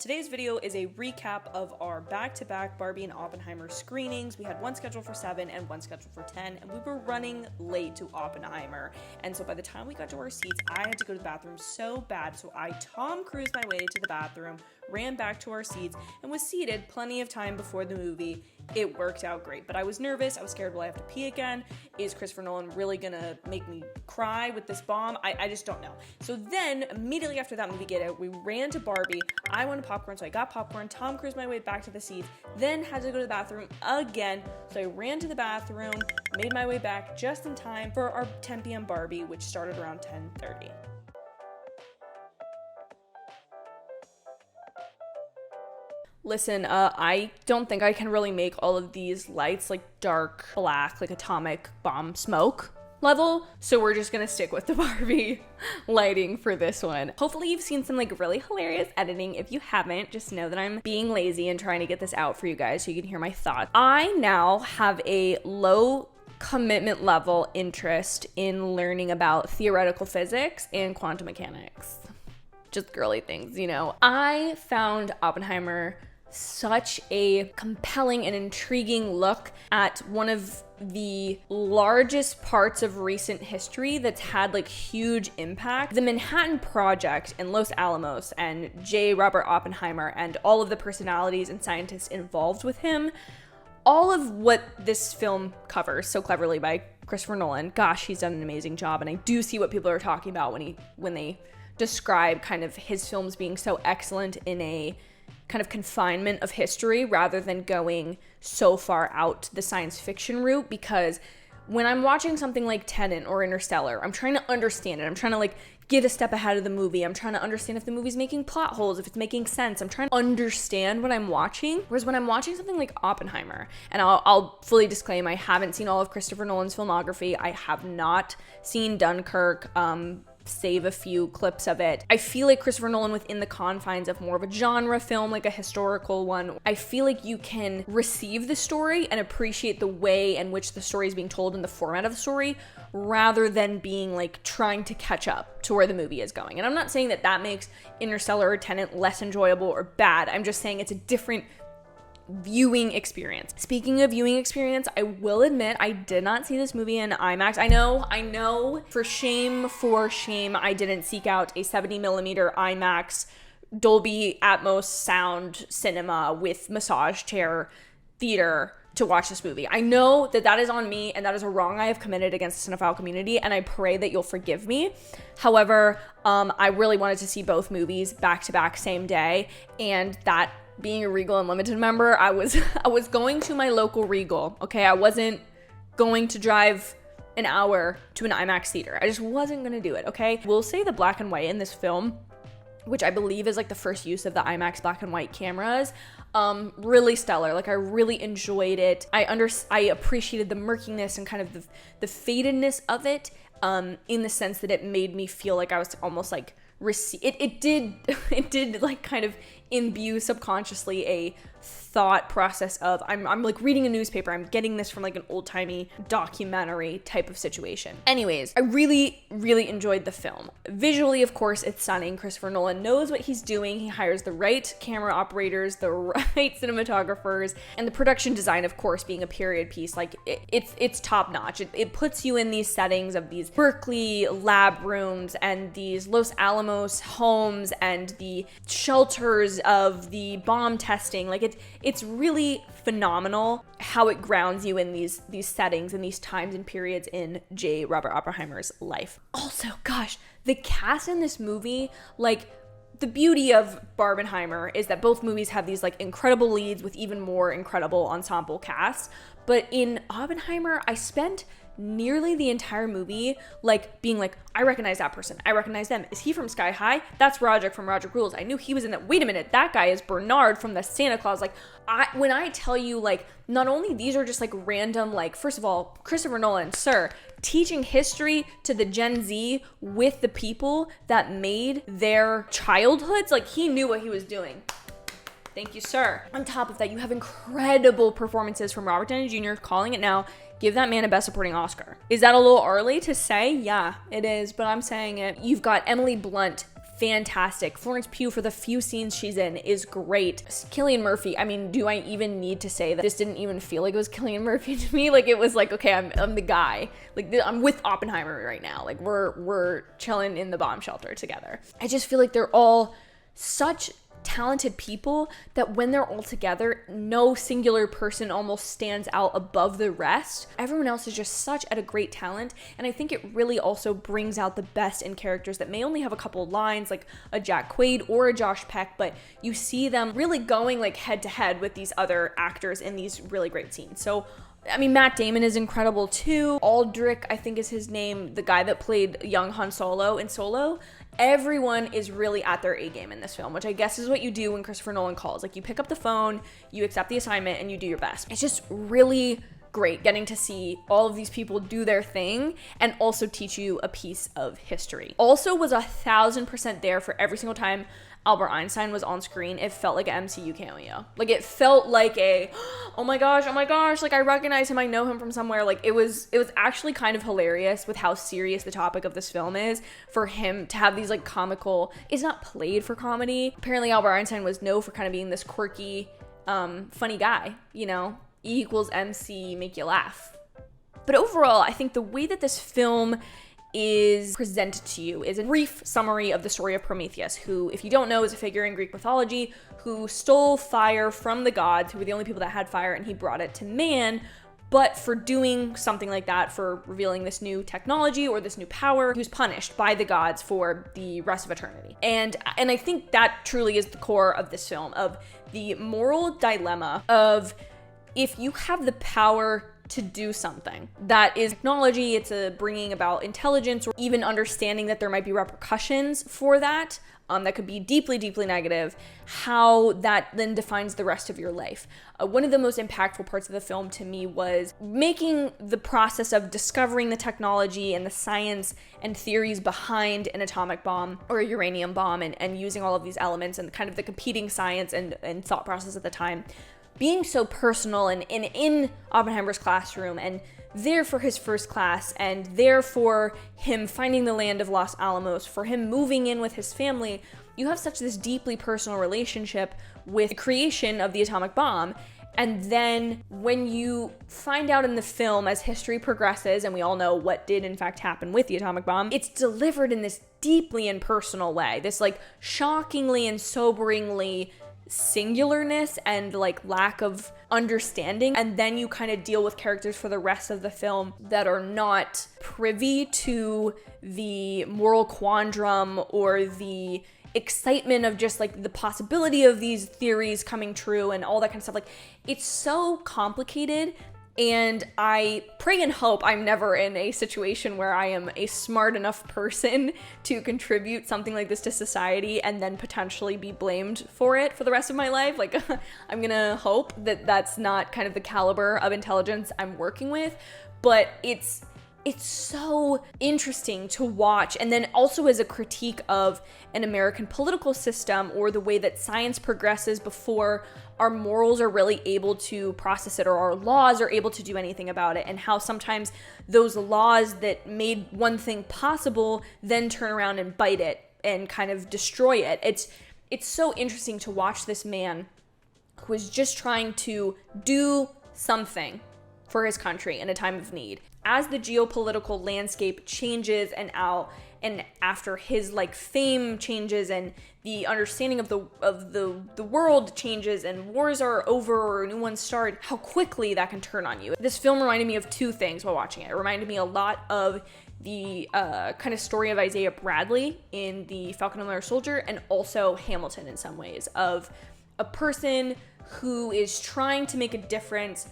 Today's video is a recap of our back-to-back Barbie and Oppenheimer screenings. We had one scheduled for 7 and one scheduled for 10, and we were running late to Oppenheimer. And so by the time we got to our seats, I had to go to the bathroom so bad. So I Tom Cruised my way to the bathroom, ran back to our seats, and was seated plenty of time before the movie. It worked out great, but I was nervous. I was scared, will I have to pee again? Is Christopher Nolan really gonna make me cry with this bomb? I just don't know. So then, immediately after that movie get out, we ran to Barbie. I wanted popcorn, so I got popcorn. Tom Cruised my way back to the seats, then had to go to the bathroom again. So I ran to the bathroom, made my way back just in time for our 10 p.m. Barbie, which started around 10:30. Listen, I don't think I can really make all of these lights like dark black, like atomic bomb smoke level. So we're just gonna stick with the Barbie lighting for this one. Hopefully you've seen some like really hilarious editing. If you haven't, just know that I'm being lazy and trying to get this out for you guys so you can hear my thoughts. I now have a low commitment level interest in learning about theoretical physics and quantum mechanics. Just girly things, you know. I found Oppenheimer such a compelling and intriguing look at one of the largest parts of recent history that's had like huge impact. The Manhattan Project and Los Alamos and J. Robert Oppenheimer and all of the personalities and scientists involved with him. All of what this film covers so cleverly by Christopher Nolan. Gosh, he's done an amazing job, and I do see what people are talking about when they describe kind of his films being so excellent in a kind of confinement of history rather than going so far out the science fiction route. Because when I'm watching something like Tenet or Interstellar, I'm trying to understand it. I'm trying to like get a step ahead of the movie. I'm trying to understand if the movie's making plot holes, if it's making sense. I'm trying to understand what I'm watching. Whereas when I'm watching something like Oppenheimer, and I'll fully disclaim, I haven't seen all of Christopher Nolan's filmography. I have not seen Dunkirk, save a few clips of it. I feel like Christopher Nolan, within the confines of more of a genre film, like a historical one, I feel like you can receive the story and appreciate the way in which the story is being told in the format of the story, rather than being like trying to catch up to where the movie is going. And I'm not saying that that makes Interstellar or Tenet less enjoyable or bad. I'm just saying it's a different viewing experience. Speaking of viewing experience, I will admit I did not see this movie in IMAX. I know, for shame, I didn't seek out a 70mm IMAX Dolby Atmos sound cinema with massage chair theater to watch this movie. I know that is on me, and that is a wrong I have committed against the cinephile community, and I pray that you'll forgive me. However, I really wanted to see both movies back to back same day, and that being a Regal Unlimited member, I was going to my local Regal, okay? I wasn't going to drive an hour to an IMAX theater. I just wasn't gonna do it, okay? We'll say the black and white in this film, which I believe is like the first use of the IMAX black and white cameras, really stellar. Like I really enjoyed it. I appreciated the murkiness and kind of the fadedness of it, in the sense that it made me feel like I was almost like it did like kind of imbue subconsciously a thought process of I'm like reading a newspaper. I'm getting this from like an old-timey documentary type of situation. Anyways, I really, really enjoyed the film. Visually, of course, it's stunning. Christopher Nolan knows what he's doing. He hires the right camera operators, the right cinematographers, and the production design, of course, being a period piece, like it's top notch. It puts you in these settings of these Berkeley lab rooms and these Los Alamos homes and the shelters of the bomb testing. Like it's really phenomenal how it grounds you in these settings and these times and periods in J. Robert Oppenheimer's life. Also, gosh, the cast in this movie, like the beauty of Barbenheimer is that both movies have these like incredible leads with even more incredible ensemble casts. But in Oppenheimer, I spent nearly the entire movie like being like, I recognize that person, I recognize them. Is he from Sky High? That's Roger from Roger Rules. I knew he was in that. Wait a minute, that guy is Bernard from the Santa Claus. Like when I tell you, like, not only these are just like random, like, first of all, Christopher Nolan, sir, teaching history to the Gen Z with the people that made their childhoods, like he knew what he was doing. Thank you, sir. On top of that, you have incredible performances from Robert Downey Jr., calling it now. Give that man a Best Supporting Oscar. Is that a little early to say? Yeah, it is, but I'm saying it. You've got Emily Blunt fantastic. Florence Pugh, for the few scenes she's in, is great. Cillian Murphy, I mean, do I even need to say that this didn't even feel like it was Cillian Murphy to me? Like, it was like, okay, I'm the guy. Like, I'm with Oppenheimer right now. Like, we're chilling in the bomb shelter together. I just feel like they're all such talented people that when they're all together, no singular person almost stands out above the rest. Everyone else is just such at a great talent, and I think it really also brings out the best in characters that may only have a couple lines, like a Jack Quaid or a Josh Peck, but you see them really going like head to head with these other actors in these really great scenes. So I mean, Matt Damon is incredible too. Aldrich, I think is his name, the guy that played young Han Solo in Solo. Everyone is really at their A game in this film, which I guess is what you do when Christopher Nolan calls. Like, you pick up the phone, you accept the assignment, and you do your best. It's just really great getting to see all of these people do their thing and also teach you a piece of history. Also was 1,000% there for every single time Albert Einstein was on screen. It felt like an MCU cameo. Like, it felt like a, oh my gosh, like, I recognize him, I know him from somewhere. Like, it was actually kind of hilarious with how serious the topic of this film is, for him to have these, like, comical, it's not played for comedy. Apparently Albert Einstein was known for kind of being this quirky, funny guy, you know? E equals MC, make you laugh. But overall, I think the way that this film is presented to you is a brief summary of the story of Prometheus, who, if you don't know, is a figure in Greek mythology who stole fire from the gods, who were the only people that had fire, and he brought it to man. But for doing something like that, for revealing this new technology or this new power, he was punished by the gods for the rest of eternity. And I think that truly is the core of this film, of the moral dilemma of, if you have the power to do something that is technology, it's a bringing about intelligence, or even understanding that there might be repercussions for that, that could be deeply, deeply negative, how that then defines the rest of your life. One of the most impactful parts of the film to me was making the process of discovering the technology and the science and theories behind an atomic bomb or a uranium bomb, and using all of these elements and kind of the competing science and thought process at the time, being so personal and in Oppenheimer's classroom, and there for his first class, and there for him finding the land of Los Alamos, for him moving in with his family. You have such this deeply personal relationship with the creation of the atomic bomb. And then when you find out in the film, as history progresses, and we all know what did in fact happen with the atomic bomb, it's delivered in this deeply impersonal way, this like shockingly and soberingly singularness and like lack of understanding. And then you kind of deal with characters for the rest of the film that are not privy to the moral quandrum or the excitement of just like the possibility of these theories coming true and all that kind of stuff. Like, it's so complicated. And I pray and hope I'm never in a situation where I am a smart enough person to contribute something like this to society and then potentially be blamed for it for the rest of my life. Like, I'm gonna hope that that's not kind of the caliber of intelligence I'm working with, but it's so interesting to watch. And then also as a critique of an American political system, or the way that science progresses before our morals are really able to process it, or our laws are able to do anything about it, and how sometimes those laws that made one thing possible then turn around and bite it and kind of destroy it. It's so interesting to watch this man who is just trying to do something for his country in a time of need. As the geopolitical landscape changes and after his like fame changes and the understanding of the world changes and wars are over or new ones start, how quickly that can turn on you. This film reminded me of two things while watching it. It reminded me a lot of the kind of story of Isaiah Bradley in The Falcon and Winter Soldier, and also Hamilton in some ways, of a person who is trying to make a difference,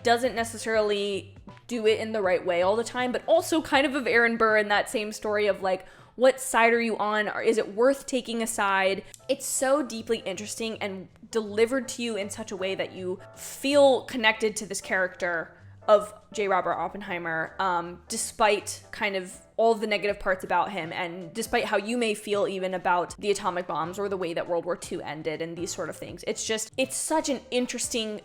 doesn't necessarily do it in the right way all the time, but also kind of Aaron Burr in that same story of like, what side are you on? Or is it worth taking a side? It's so deeply interesting and delivered to you in such a way that you feel connected to this character of J. Robert Oppenheimer, despite kind of all the negative parts about him, and despite how you may feel even about the atomic bombs or the way that World War II ended and these sort of things. It's such an interesting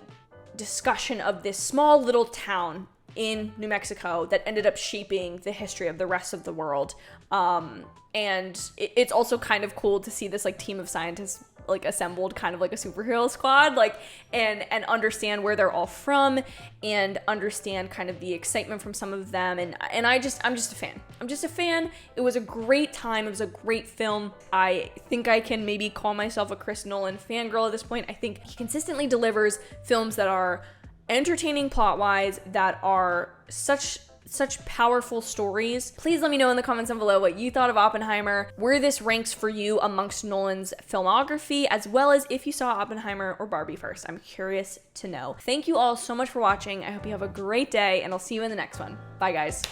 discussion of this small little town in New Mexico that ended up shaping the history of the rest of the world. And it's also kind of cool to see this like team of scientists like assembled kind of like a superhero squad, like, and understand where they're all from and understand kind of the excitement from some of them. And I'm just a fan. I'm just a fan. It was a great time. It was a great film. I think I can maybe call myself a Chris Nolan fangirl at this point. I think he consistently delivers films that are entertaining plot-wise, that are such powerful stories. Please let me know in the comments down below what you thought of Oppenheimer, where this ranks for you amongst Nolan's filmography, as well as if you saw Oppenheimer or Barbie first. I'm curious to know. Thank you all so much for watching. I hope you have a great day, and I'll see you in the next one. Bye, guys.